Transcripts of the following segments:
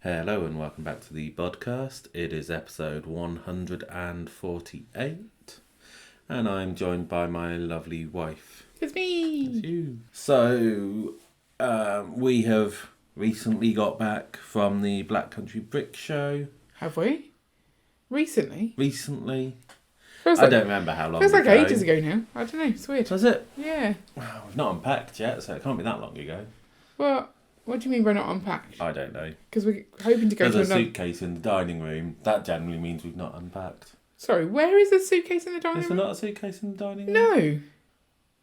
Hello and welcome back to the Bodcast. It is episode 148 and I'm joined by my lovely wife. It's me! It's you. So, we have recently got back from the Black Country Brick Show. Have we? Recently? I don't remember how long ago. Feels like ago. ages ago now. I don't know, it's weird. Was it? Yeah. Well, we've not unpacked yet, so it can't be that long ago. Well, what do you mean by not unpacked? I don't know. Because we're hoping to go There's to a suitcase in the dining room. That generally means we've not unpacked. Sorry, where is the suitcase in the dining Is room? there not a suitcase in the dining room? No.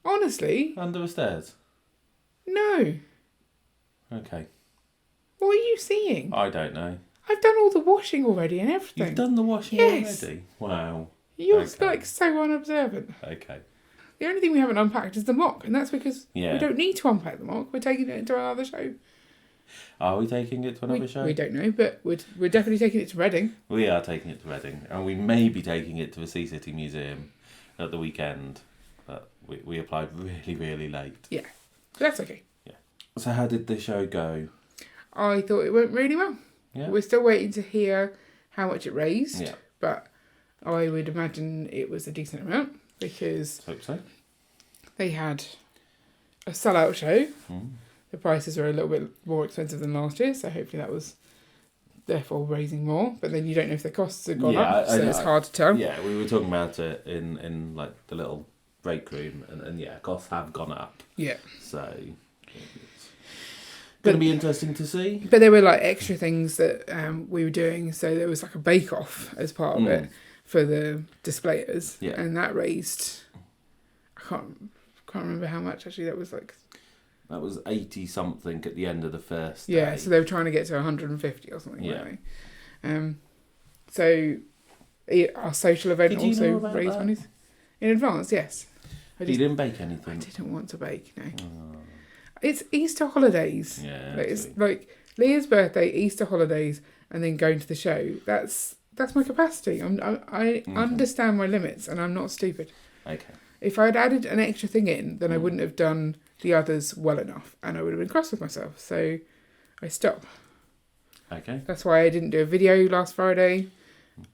Honestly? Under the stairs? No. Okay. What are you seeing? I don't know. I've done all the washing already and everything. You've done the washing Yes. already? Wow. You're Okay. like so unobservant. Okay. The only thing we haven't unpacked is the mock, and that's because Yeah. we don't need to unpack the mock. We're taking it into another show. Are we taking it to another show? We don't know, but we're definitely taking it to Reading. We are taking it to Reading, and we may be taking it to the Sea City Museum at the weekend, but we applied really, really late. Yeah, that's okay. Yeah. So how did the show go? I thought it went really well. Yeah. We're still waiting to hear how much it raised, Yeah. but I would imagine it was a decent amount because Hope so. they had a sellout show. Mm. The prices were a little bit more expensive than last year, so hopefully that was therefore raising more. But then you don't know if the costs have gone up, so it's hard to tell. Yeah, we were talking about it in like the little break room, and yeah, costs have gone up. Yeah. So it's going to be interesting to see. But there were like extra things that we were doing. So there was like a bake-off as part of it for the displayers. Yeah. And that raised, I can't remember how much actually. That was like... That was 80 something at the end of the first day. Yeah, so they were trying to get to 150 or something, Yeah. weren't they? So our social event Did you also know about raised that? money in advance, yes. You didn't bake I anything? didn't want to bake, no. Oh. It's Easter holidays. Yeah. It's true. like Leah's birthday, Easter holidays, and then going to the show. That's my capacity. I understand my limits, and I'm not stupid. Okay. If I'd added an extra thing in, then I wouldn't have done the others well enough, and I would have been cross with myself. So I stopped. Okay. That's why I didn't do a video last Friday.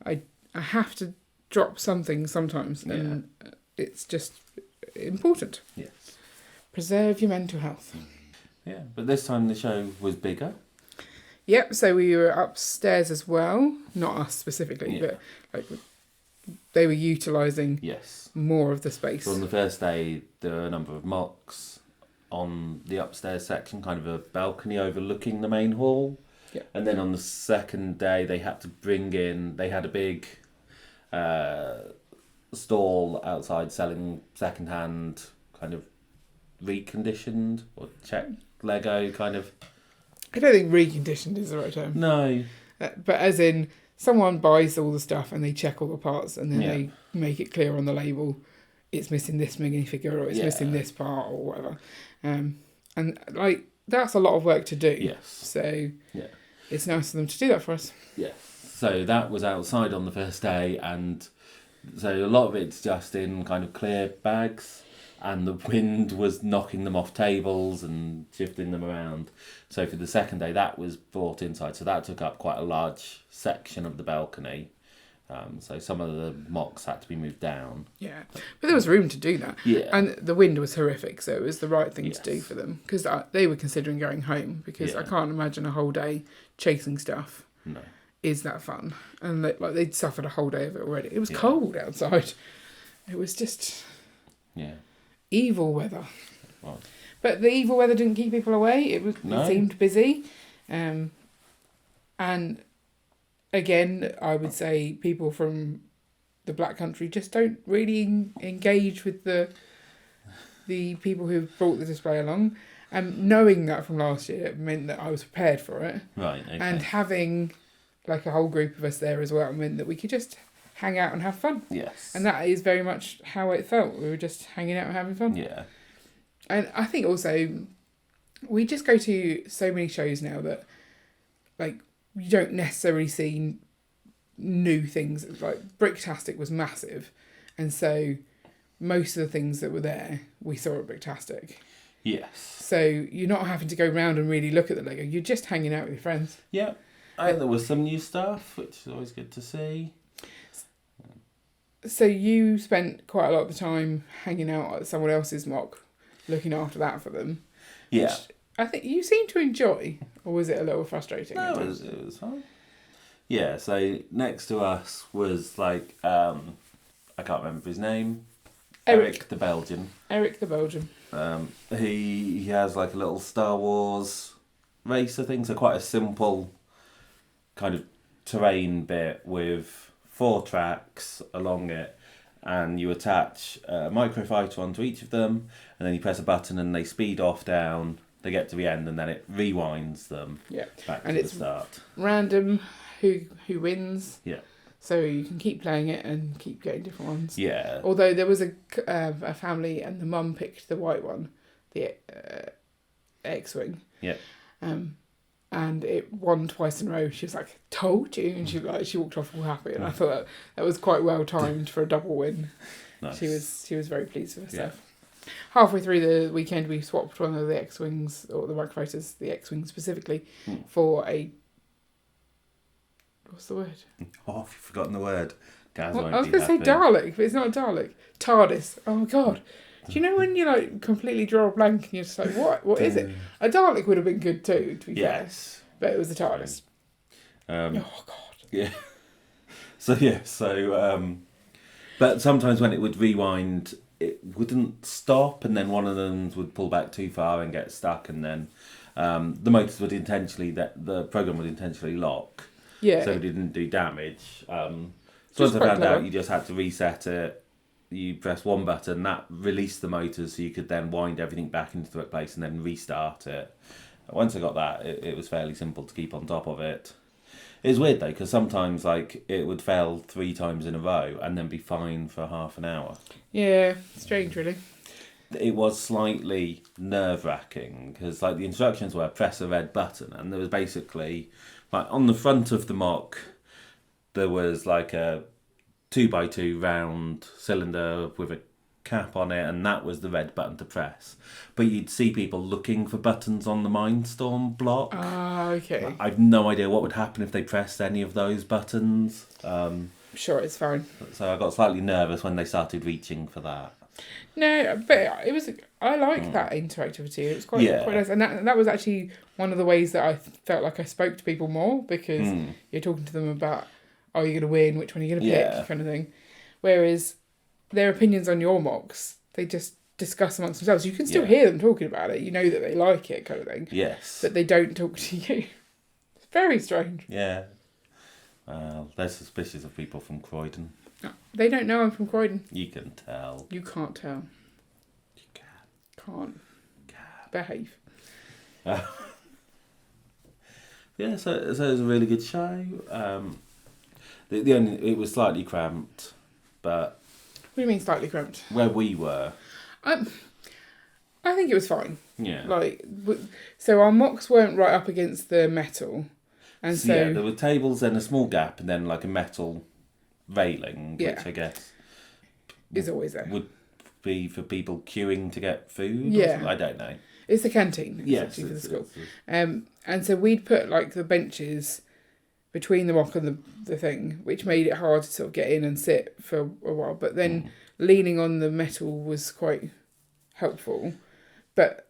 I have to drop something sometimes, and it's just important. Yes. Preserve your mental health. Yeah, but this time the show was bigger. Yep, so we were upstairs as well. Not us specifically, but like they were utilising Yes. more of the space. So on the first day, there were a number of mocks on the upstairs section, kind of a balcony overlooking the main hall. Yeah. And then on the second day, they had a big stall outside selling second-hand kind of reconditioned or checked Lego kind of. I don't think reconditioned is the right term. No. But as in, someone buys all the stuff and they check all the parts and then they make it clear on the label, it's missing this minifigure or it's missing this part or whatever. And like, that's a lot of work to do. Yes. So it's nice of them to do that for us. Yes. So that was outside on the first day, and so a lot of it's just in kind of clear bags, and the wind was knocking them off tables and shifting them around. So for the second day, that was brought inside. So that took up quite a large section of the balcony. So some of the mocks had to be moved down. Yeah, but there was room to do that. Yeah. And the wind was horrific, so it was the right thing to do for them. Because they were considering going home, because I can't imagine a whole day chasing stuff. No. Is that fun? And they'd suffered a whole day of it already. It was cold outside. It was just evil weather. Well, But the evil weather didn't keep people away. It seemed busy. And again, I would say people from the Black Country just don't really engage with the people who brought the display along. And knowing that from last year meant that I was prepared for it. Right, okay. And having like a whole group of us there as well meant that we could just hang out and have fun. Yes. And that is very much how it felt. We were just hanging out and having fun. Yeah. And I think also we just go to so many shows now that like you don't necessarily see new things. Like Bricktastic was massive, and so most of the things that were there we saw at Bricktastic. Yes. So you're not having to go round and really look at the Lego. You're just hanging out with your friends. Yeah. I think there was some new stuff, which is always good to see. So you spent quite a lot of the time hanging out at someone else's mock, looking after that for them. Yeah. Which I think you seem to enjoy, or was it a little frustrating? No, it was fine. Yeah, so next to us was like, I can't remember his name. Eric the Belgian. Eric the Belgian. He has like a little Star Wars racer thing, so quite a simple kind of terrain bit with 4 tracks along it, and you attach a microfighter onto each of them, and then you press a button and they speed off down, they get to the end, and then it rewinds them back to the start. Random who wins. Yeah. So you can keep playing it and keep getting different ones. Yeah. Although there was a family and the mum picked the white one, the X-Wing. Yeah. And it won twice in a row. She was like, "Told you," and she walked off all happy. And I thought that was quite well timed for a double win. Nice. She was very pleased with herself. Yeah. Halfway through the weekend, we swapped one of the X-Wings, or the microfighters, the X-Wing specifically, for a... What's the word? Oh, I've forgotten the word. Gaz I was going to say Dalek, but it's not a Dalek. TARDIS. Oh my god. Do you know when you like completely draw a blank and you're just like, what is it? A Dalek would have been good too, to be fair. But it was a TARDIS. Oh god. Yeah. But sometimes when it would rewind, it wouldn't stop, and then one of them would pull back too far and get stuck, and then the motors would the program would intentionally lock. Yeah. So it didn't do damage. So once I found out, you just had to reset it. You press one button, that released the motors, so you could then wind everything back into the right place and then restart it. Once I got that, it was fairly simple to keep on top of it. It was weird though, because sometimes like it would fail 3 times in a row and then be fine for half an hour. Yeah, strange really. It was slightly nerve-wracking because like the instructions were press a red button, and there was basically like on the front of the mock there was like a 2x2 round cylinder with a cap on it, and that was the red button to press. But you'd see people looking for buttons on the Mindstorm block. Ah, okay. I've no idea what would happen if they pressed any of those buttons. Sure, it's fine. So I got slightly nervous when they started reaching for that. No, but it was. I like that interactivity. It was quite nice, and that was actually one of the ways that I felt like I spoke to people more, because you're talking to them about, are you going to win? Which one are you going to pick? Kind of thing. Whereas their opinions on your mocks, they just discuss amongst themselves. You can still hear them talking about it. You know that they like it, kind of thing. Yes. But they don't talk to you. It's very strange. Yeah. They're suspicious of people from Croydon. They don't know I'm from Croydon. You can tell. You can't tell. You can. Can't. Behave. Yeah, so it was a really good show. The only, it was slightly cramped, but... What do you mean slightly cramped? Where we were. I think it was fine. Yeah. So our mocks weren't right up against the metal. And so yeah, there were tables and a small gap and then like a metal railing, which I guess... is always there. Would be for people queuing to get food? Yeah. I don't know. It's the canteen, yes, for the school. And so we'd put like the benches between the mock and the thing, which made it hard to sort of get in and sit for a while. But then leaning on the metal was quite helpful. But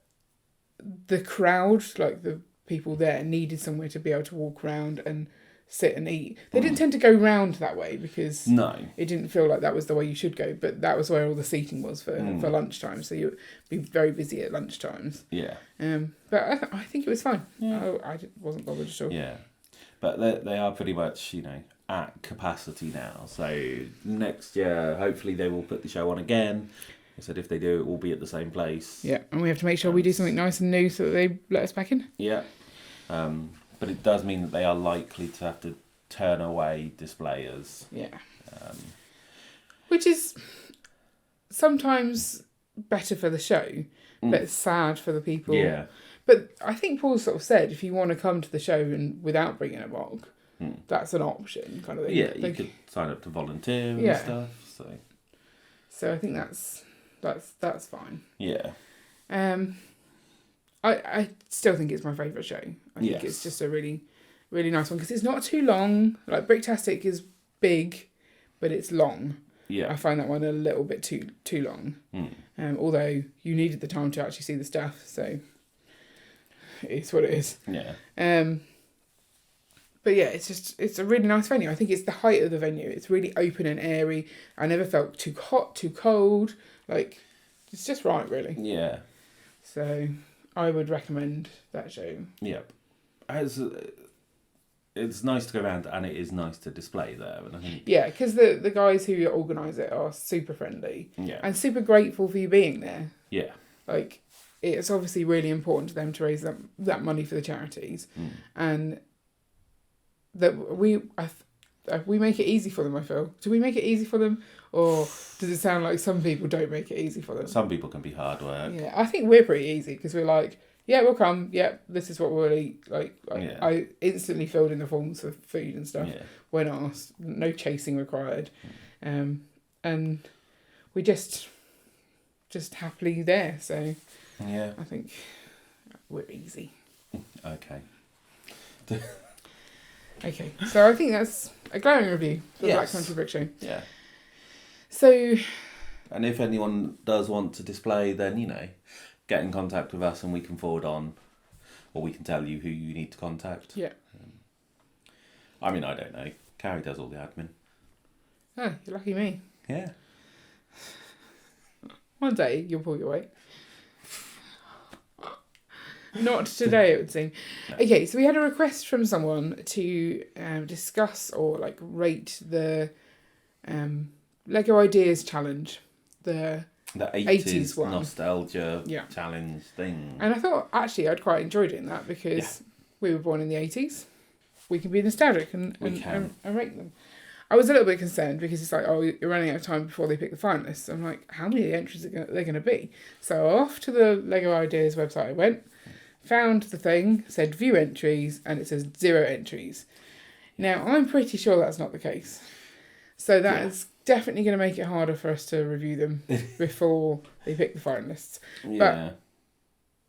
the crowd, like the people there, needed somewhere to be able to walk around and sit and eat. They didn't tend to go round that way because it didn't feel like that was the way you should go. But that was where all the seating was for lunchtime. So you'd be very busy at lunchtimes. Yeah. But I think it was fine. Yeah. I wasn't bothered at all. Yeah. But they are pretty much, at capacity now. So next year, hopefully they will put the show on again. I said if they do, it will be at the same place. Yeah, and we have to make sure we do something nice and new so that they let us back in. Yeah. But it does mean that they are likely to have to turn away displayers. Yeah. Which is sometimes better for the show, but it's sad for the people. Yeah. But I think Paul sort of said if you want to come to the show and without bringing a mock, that's an option, kind of thing. Yeah, you could sign up to volunteer and stuff. So I think that's fine. Yeah. I still think it's my favourite show. I think it's just a really, really nice one because it's not too long. Like Bricktastic is big, but it's long. Yeah. I find that one a little bit too long. Although you needed the time to actually see the stuff, so it's what it is. Yeah. But yeah, it's a really nice venue. I think it's the height of the venue. It's really open and airy. I never felt too hot, too cold. Like, it's just right, really. Yeah. So I would recommend that show. Yep. It's nice to go around, and it is nice to display there. And I think because the guys who organise it are super friendly. Yeah. And super grateful for you being there. Yeah. Like, it's obviously really important to them to raise that money for the charities, and that we make it easy for them. I feel. Do we make it easy for them, or does it sound like some people don't make it easy for them? Some people can be hard work. Yeah, I think we're pretty easy because we're like, yeah, we'll come. Yeah, this is what we'll eat. Like Yeah. I instantly filled in the forms for food and stuff when asked. No chasing required, and we just happily there. So yeah, I think we're easy. Okay. Okay, so I think that's a glowing review for the Black Country Brick Show. Yeah. So, and if anyone does want to display, then, get in contact with us and we can forward on, or we can tell you who you need to contact. Yeah. I mean, I don't know. Carrie does all the admin. Oh, you're lucky me. Yeah. One day you'll pull your weight. Not today, it would seem. No. Okay, so we had a request from someone to discuss or rate the Lego Ideas Challenge, the 80s one. Nostalgia challenge thing. And I thought actually I'd quite enjoy doing that because we were born in the 80s. We can be nostalgic and rate them. I was a little bit concerned because it's like, oh, you're running out of time before they pick the finalists. I'm like, how many entries are they going to be? So off to the Lego Ideas website I went. Found the thing, said view entries, and it says 0 entries. Now, I'm pretty sure that's not the case. So that is definitely going to make it harder for us to review them before they pick the finalists. Yeah. But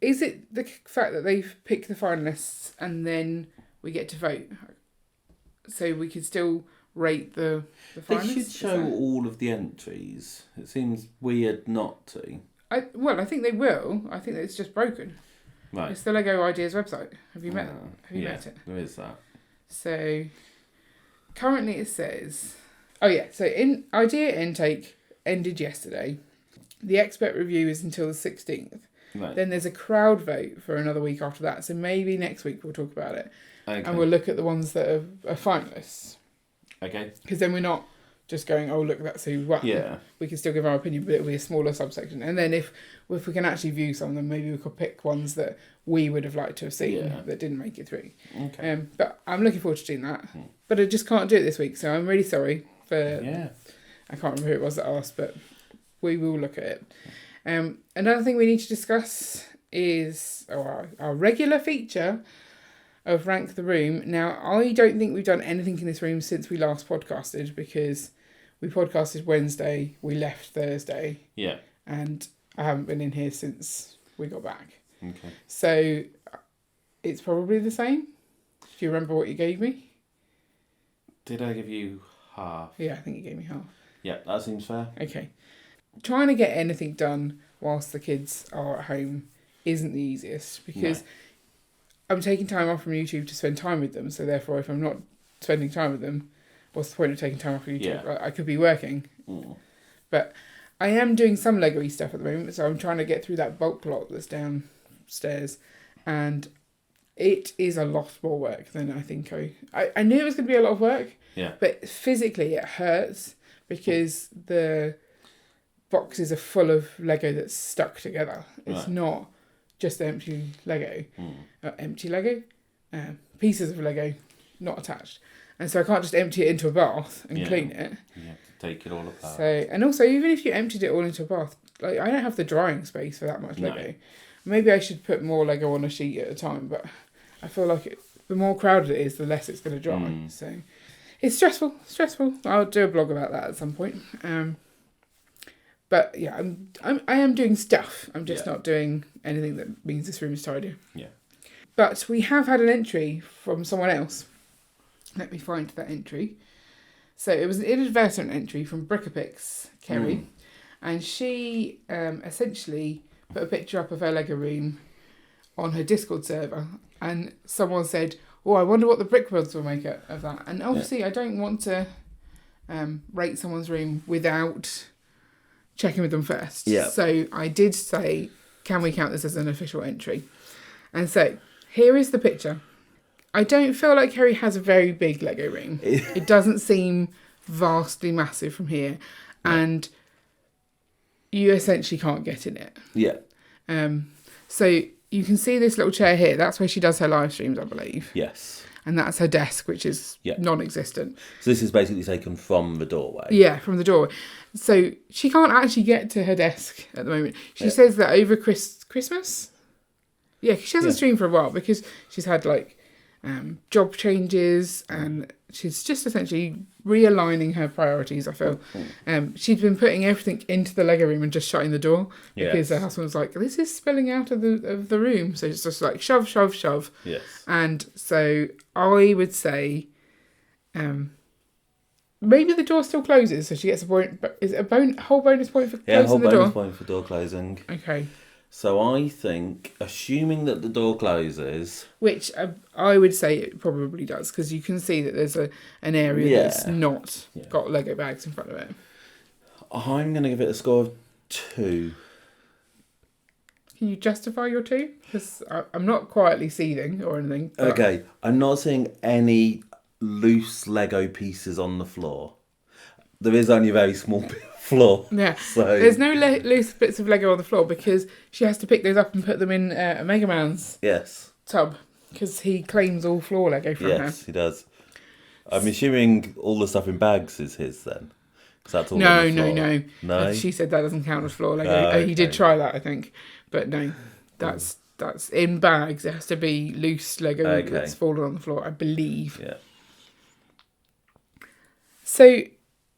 is it the fact that they've picked the finalists and then we get to vote? So we could still rate the finalists? They should show all of the entries. It seems weird not to. I think they will. I think that it's just broken. Right. It's the Lego Ideas website. Have you met met it? There is that. So currently it says, so idea intake ended yesterday. The expert review is until the 16th. Right. Then there's a crowd vote for another week after that. So maybe next week we'll talk about it. Okay. And we'll look at the ones that are finalists. Okay. Because then we're not just going, oh, look, that's who won. Yeah. We can still give our opinion, but it'll be a smaller subsection. And then if we can actually view some of them, maybe we could pick ones that we would have liked to have seen that didn't make it through. Okay. But I'm looking forward to doing that. But I just can't do it this week, so I'm really sorry for... Yeah. I can't remember who it was that asked, but we will look at it. Another thing we need to discuss is our regular feature of Rank the Room. Now, I don't think we've done anything in this room since we last podcasted because we podcasted Wednesday, we left Thursday. Yeah. And I haven't been in here since we got back. Okay. So it's probably the same. Do you remember what you gave me? Did I give you half? Yeah, I think you gave me half. Yeah, that seems fair. Okay. Trying to get anything done whilst the kids are at home isn't the easiest because I'm taking time off from YouTube to spend time with them. So therefore, if I'm not spending time with them, what's the point of taking time off from YouTube? Yeah. I could be working. But I am doing some Lego-y stuff at the moment. So I'm trying to get through that bulk lot that's downstairs. And it is a lot more work than I think I knew it was going to be a lot of work. Yeah. But physically it hurts because the boxes are full of Lego that's stuck together. It's not just empty Lego. Empty Lego? Pieces of Lego not attached. And so I can't just empty it into a bath and clean it. You have to take it all apart. So, and also, even if you emptied it all into a bath, I don't have the drying space for that much Lego. No. Maybe I should put more Lego on a sheet at a time, but I feel like the more crowded it is, the less it's going to dry. So it's stressful. I'll do a blog about that at some point. But yeah, I am doing stuff. I'm just not doing anything that means this room is tidy. Yeah. But we have had an entry from someone else Let me find that entry. So it was an inadvertent entry from Brickapix, Kerry, and she essentially put a picture up of her Lego room on her Discord server, and someone said, "Oh, I wonder what the Brickbuds will make of that." And obviously, I don't want to rate someone's room without checking with them first. Yeah. So I did say, "Can we count this as an official entry?" And so here is the picture. I don't feel like Kerry has a very big Lego room. It doesn't seem vastly massive from here. And you essentially can't get in it. Yeah. So you can see this little chair here. That's where she does her live streams, I believe. Yes. And that's her desk, which is non-existent. So this is basically taken from the doorway. Yeah, from the doorway. So she can't actually get to her desk at the moment. She says that over Christmas? Yeah, 'cause she hasn't streamed for a while because she's had like job changes and she's just essentially realigning her priorities, I feel. She'd been putting everything into the Lego room and just shutting the door because her husband was like, "This is spilling out of the room." So it's just like shove, shove, shove. Yes. And so I would say maybe the door still closes, so she gets a point. Is it a whole bonus point for closing the door? Yeah, whole bonus point for door closing. Okay. So I think, assuming that the door closes... Which I would say it probably does, because you can see that there's an area that's not got Lego bags in front of it. I'm going to give it a score of 2. Can you justify your 2? Because I'm not quietly seething or anything. Okay, I'm not seeing any loose Lego pieces on the floor. There is only a very small bit of floor. Yeah, so there's no loose bits of Lego on the floor because she has to pick those up and put them in a Mega Man's tub because he claims all floor Lego from her. Yes, he does. I'm assuming all the stuff in bags is his then. 'Cause that's all No. She said that doesn't count as floor Lego. He did try that, I think, but no, that's in bags. It has to be loose Lego that's fallen on the floor, I believe. Yeah. So,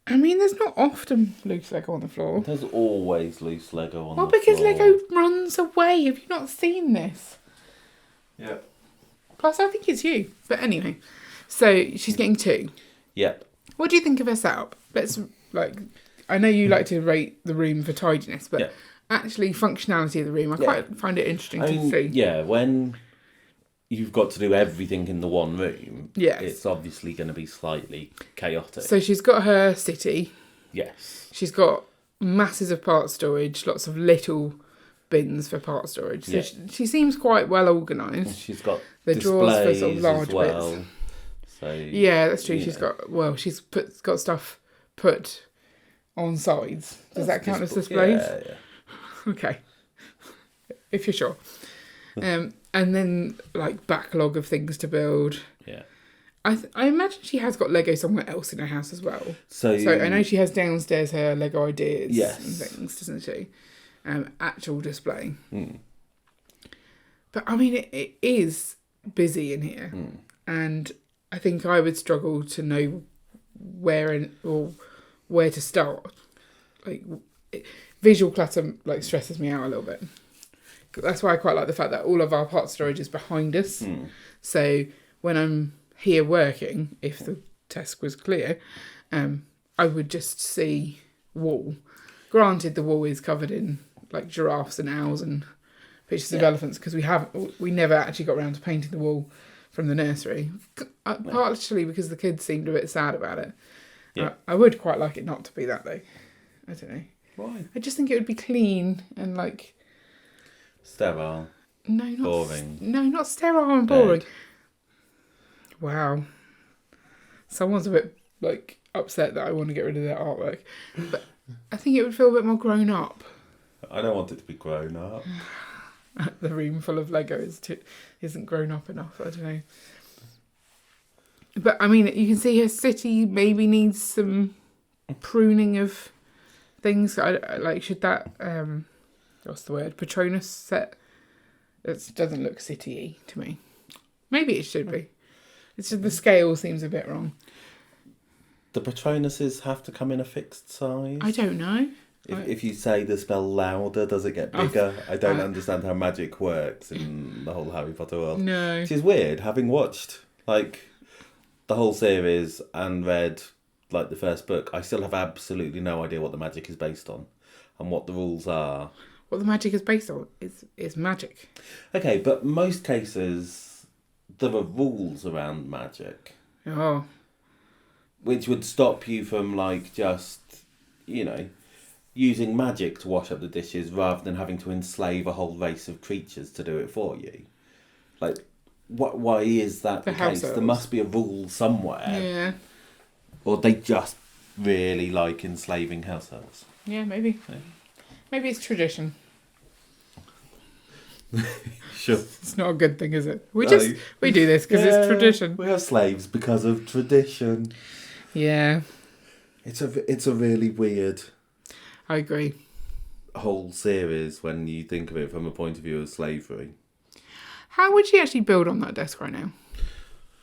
I mean, there's not often loose Lego on the floor. There's always loose Lego on the floor. Well, because Lego runs away. Have you not seen this? Yeah. Plus, I think it's you. But anyway, so she's getting 2. Yeah. What do you think of her setup? I know you like to rate the room for tidiness, but actually functionality of the room, I quite find it interesting to see. Yeah, when you've got to do everything in the one room, it's obviously going to be slightly chaotic. So she's got her city. Yes. She's got masses of part storage, lots of little bins for part storage. So she seems quite well organised. She's got the drawers for sort of large as well. bits. So yeah, that's true. She's got stuff put on sides. Does that count as displays? Yeah. Okay. If you're sure. And then, like, backlog of things to build. Yeah. I imagine she has got Lego somewhere else in her house as well. So I know she has downstairs her Lego ideas and things, doesn't she? Actual display. But, I mean, it is busy in here. And I think I would struggle to know where to start. Like, visual clutter, like, stresses me out a little bit. That's why I quite like the fact that all of our part storage is behind us. So when I'm here working, if the desk was clear, I would just see wall. Granted, the wall is covered in like giraffes and owls and pictures of elephants because we never actually got around to painting the wall from the nursery. Partially because the kids seemed a bit sad about it. Yeah. I would quite like it not to be that though. I don't know. Why? I just think it would be clean and like sterile. No, not boring. Not sterile and boring. Wow. Someone's a bit like upset that I want to get rid of their artwork, but I think it would feel a bit more grown up. I don't want it to be grown up. The room full of Lego isn't grown up enough. I don't know. But I mean, you can see her city maybe needs some pruning of things. Like, should that what's the word? Patronus set. It doesn't look city-y to me. Maybe it should be. It's just the scale seems a bit wrong. The Patronuses have to come in a fixed size? I don't know. If you say the spell louder, does it get bigger? I don't understand how magic works in the whole Harry Potter world. No. Which is weird, having watched, like, the whole series and read like the first book, I still have absolutely no idea what the magic is based on and what the rules are. What the magic is based on is magic. Okay, but most cases there are rules around magic. Oh. Which would stop you from like just, using magic to wash up the dishes rather than having to enslave a whole race of creatures to do it for you. Like, why is that the case? There must be a rule somewhere. Yeah. Or they just really like enslaving house elves. Yeah, maybe. Yeah. Maybe it's tradition. Sure. It's not a good thing, is it? We do this because it's tradition. We have slaves because of tradition. Yeah. It's a really weird... I agree. Whole series when you think of it from a point of view of slavery. How would she actually build on that desk right now?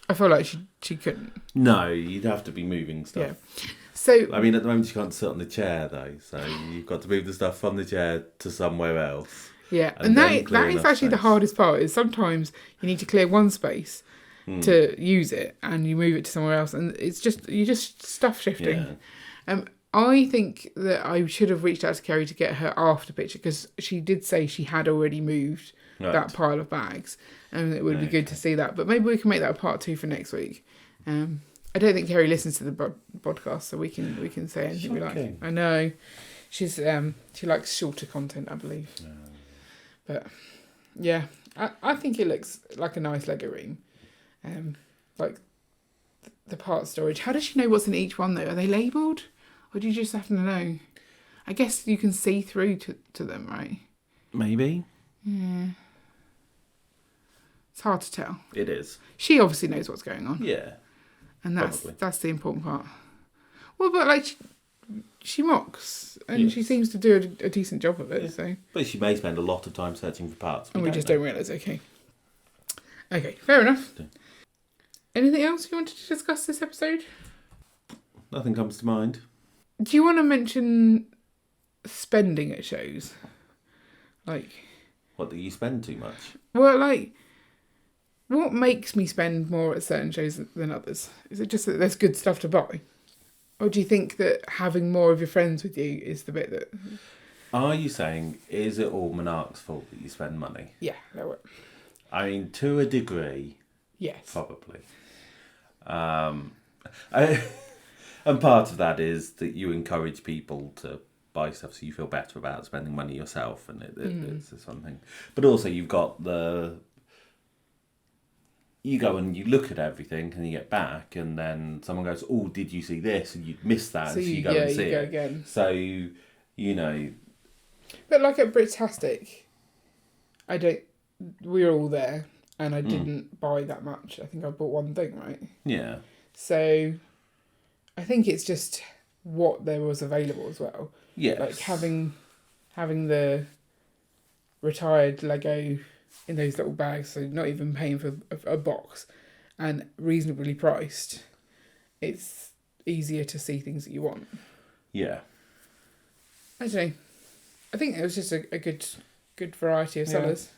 I feel like she couldn't. No, you'd have to be moving stuff. Yeah. So I mean, at the moment you can't sit on the chair though, so you've got to move the stuff from the chair to somewhere else. Yeah, and that is actually the hardest part. Is sometimes you need to clear one space to use it, and you move it to somewhere else, and you're just stuff shifting. Yeah. I think that I should have reached out to Kerry to get her after picture because she did say she had already moved that pile of bags, and it would be good to see that. But maybe we can make that a part 2 for next week. I don't think Kerry listens to the podcast, so we can say anything we like. I know she's she likes shorter content, I believe. But yeah, I think it looks like a nice Lego room. Like the part storage. How does she know what's in each one though? Are they labelled? Or do you just have to know? I guess you can see through to them, right? Maybe. Yeah. It's hard to tell. It is. She obviously knows what's going on. Yeah. And that's the important part. Well, but like she mocks and she seems to do a decent job of it. Yeah. So. But she may spend a lot of time searching for parts. And we just don't realise. Okay, fair enough. Okay. Anything else you wanted to discuss this episode? Nothing comes to mind. Do you want to mention spending at shows? Like... What, that you spend too much? Well, like... What makes me spend more at certain shows than others? Is it just that there's good stuff to buy? Or do you think that having more of your friends with you is the bit that... Are you saying, is it all Monarch's fault that you spend money? Yeah, that would. I mean, to a degree... Yes. Probably. And part of that is that you encourage people to buy stuff so you feel better about spending money yourself, and it's something. But also you've got you go and you look at everything and you get back, and then someone goes, "Oh, did you see this?" And you miss that, so you go and see it again. So you know. But like at Britastic, we were all there, and I didn't buy that much. I think I bought one thing, right? Yeah. So, I think it's just what there was available as well. Yes. Like having the retired Lego in those little bags, so not even paying for a box, and reasonably priced, it's easier to see things that you want. Yeah. I don't know. I think it was just a good variety of sellers.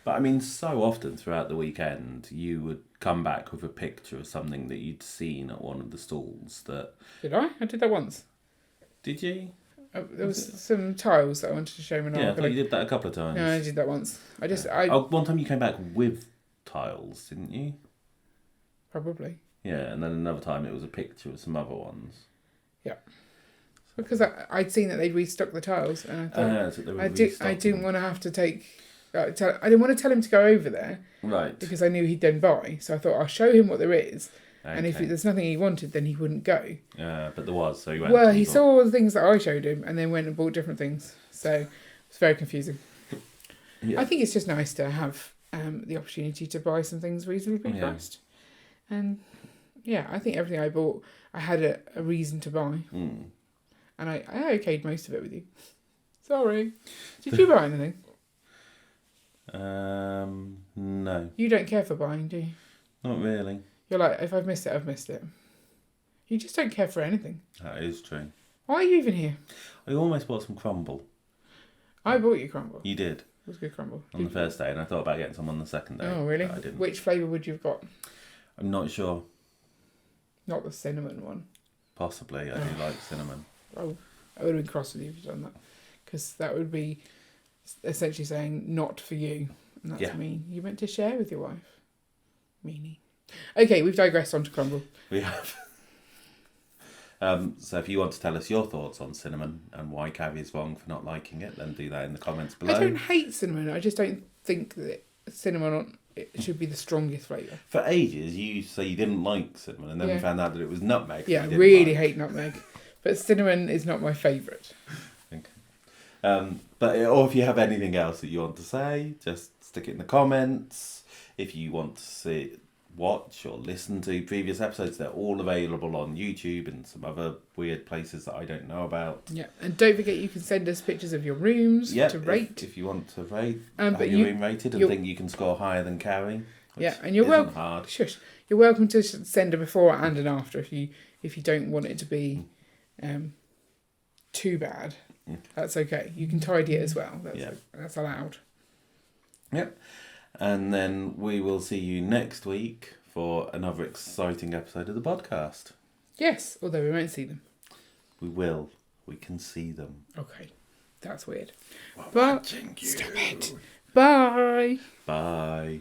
But I mean, so often throughout the weekend, you would come back with a picture of something that you'd seen at one of the stalls that... Did I? I did that once. Did you? There was some tiles that I wanted to show me. Yeah, I thought you did that a couple of times. No, I did that once. One time you came back with tiles, didn't you? Probably. Yeah, and then another time it was a picture of some other ones. Yeah. Because I'd seen that they'd restocked the tiles, and I thought I didn't want to have to take... I didn't want to tell him to go over there. Right. Because I knew he'd then buy. So I thought, I'll show him what there is. Okay. And if there's nothing he wanted, then he wouldn't go. But there was, so he went. Well, he saw all the things that I showed him and then went and bought different things. So it's very confusing. Yeah. I think it's just nice to have the opportunity to buy some things reasonably priced. And I think everything I bought, I had a reason to buy. And I okayed most of it with you. Sorry. Did you buy anything? No. You don't care for buying, do you? Not really. You're like, if I've missed it, I've missed it. You just don't care for anything. That is true. Why are you even here? I almost bought some crumble. I bought you crumble. You did? It was good crumble. On the first day, and I thought about getting some on the second day. Oh, really? I didn't. Which flavour would you have got? I'm not sure. Not the cinnamon one. Possibly, I do like cinnamon. Oh, I would have been cross with you if you'd done that. Because that would be essentially saying, not for you. And that's mean. You meant to share with your wife. Meanie. Okay, we've digressed onto crumble. We have. So if you want to tell us your thoughts on cinnamon and why Cavi's wrong for not liking it, then do that in the comments below. I don't hate cinnamon. I just don't think that cinnamon it should be the strongest flavour. For ages, you say you didn't like cinnamon, and then we found out that it was nutmeg. Yeah, I really hate nutmeg. But cinnamon is not my favourite. Okay. Or if you have anything else that you want to say, just stick it in the comments. If you want to watch or listen to previous episodes, they're all available on YouTube and some other weird places that I don't know about. Yeah, and don't forget you can send us pictures of your rooms to rate. If you want to rate, have your room rated and think you can score higher than Carrie. Yeah, and you're welcome. Hard. Shush. You're welcome to send a before and an after if you don't want it to be too bad. That's okay. You can tidy it as well. That's allowed. Yep. And then we will see you next week for another exciting episode of the podcast. Yes, although we won't see them. We will. We can see them. Okay. That's weird. We're watching you. Stop it. Bye. Bye.